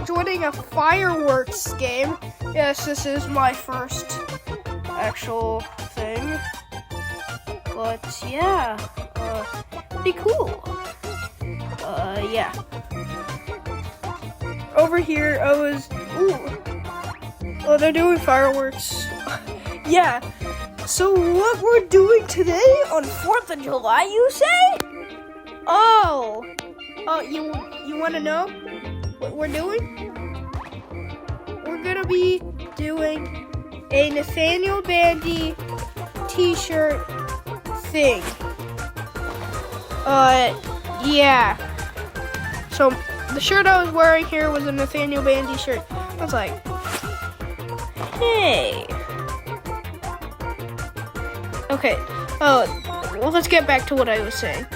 joining a fireworks game. Yes, this is my first actual thing. But yeah, pretty cool. Yeah. Over here, oh, they're doing fireworks. Yeah. So what we're doing today on 4th of July, you say? Oh, you want to know what we're doing? We're gonna be doing a Nathaniel bandy t-shirt thing. Yeah. So the shirt I was wearing here was a Nathaniel bandy shirt. I was like, hey. Okay. Well, let's get back to what I was saying.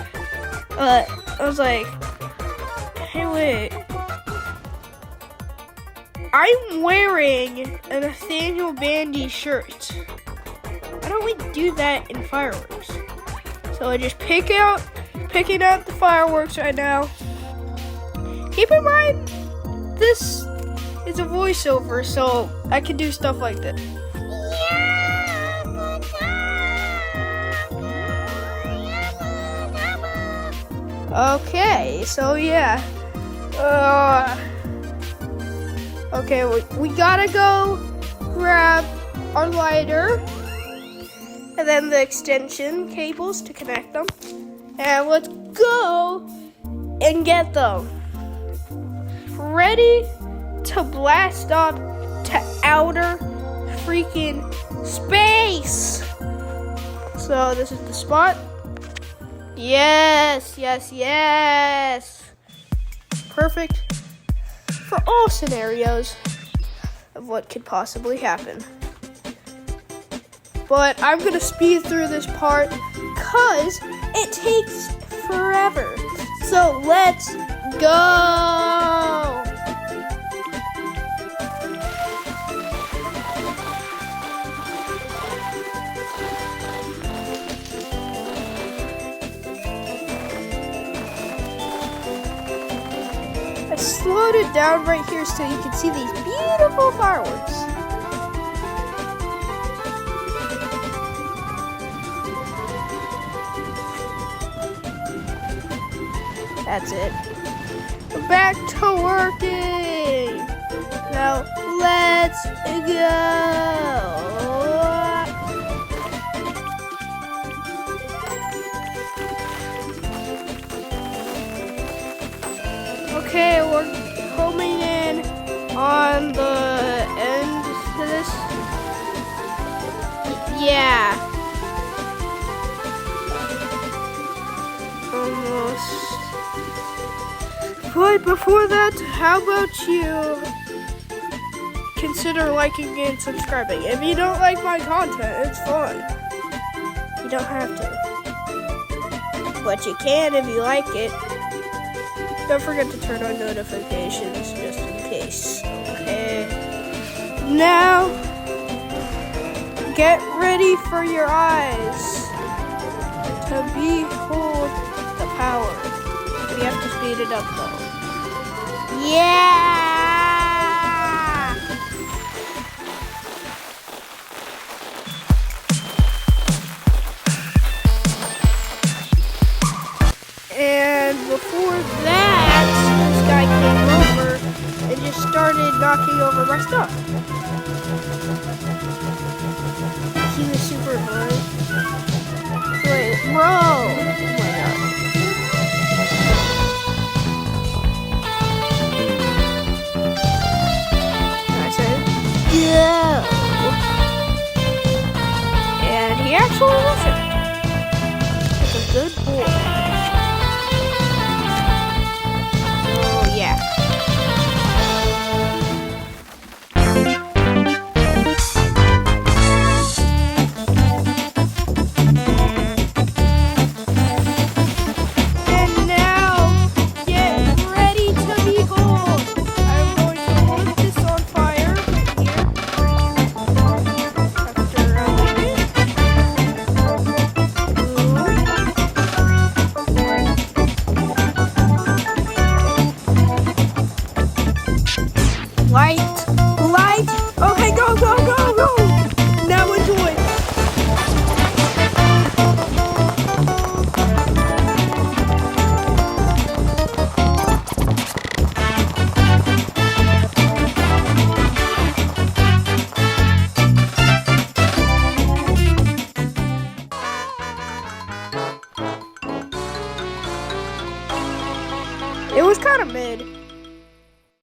I was like, hey, wait. I'm wearing a Nathaniel bandy shirt. Why don't we do that in fireworks? So I just picking out the fireworks right now. Keep in mind, this is a voiceover, so I can do stuff like this. Okay, so yeah. Okay, we gotta go grab our lighter and then the extension cables to connect them. And let's go and get them. Ready to blast off to outer freaking space. So this is the spot. Yes. Perfect for all scenarios of what could possibly happen. But I'm gonna speed through this part because it takes forever. So let's go. I slowed it down right here so you can see these beautiful fireworks. That's it. We're back to working. Now let's go. Okay, we're homing in on the end to this. Yeah. Almost. But before that, how about you consider liking and subscribing? If you don't like my content, it's fine. You don't have to. But you can if you like it. Don't forget to turn on notifications just in case. Okay. Now, get ready for your eyes to behold the power. We have to speed it up though. Yeah! And before that, this guy came over and just started knocking over my stuff. He was super annoying. Wait, bro! Oh my god. Go! And he actually listened. Like a good boy. Oh, yeah. not a mid.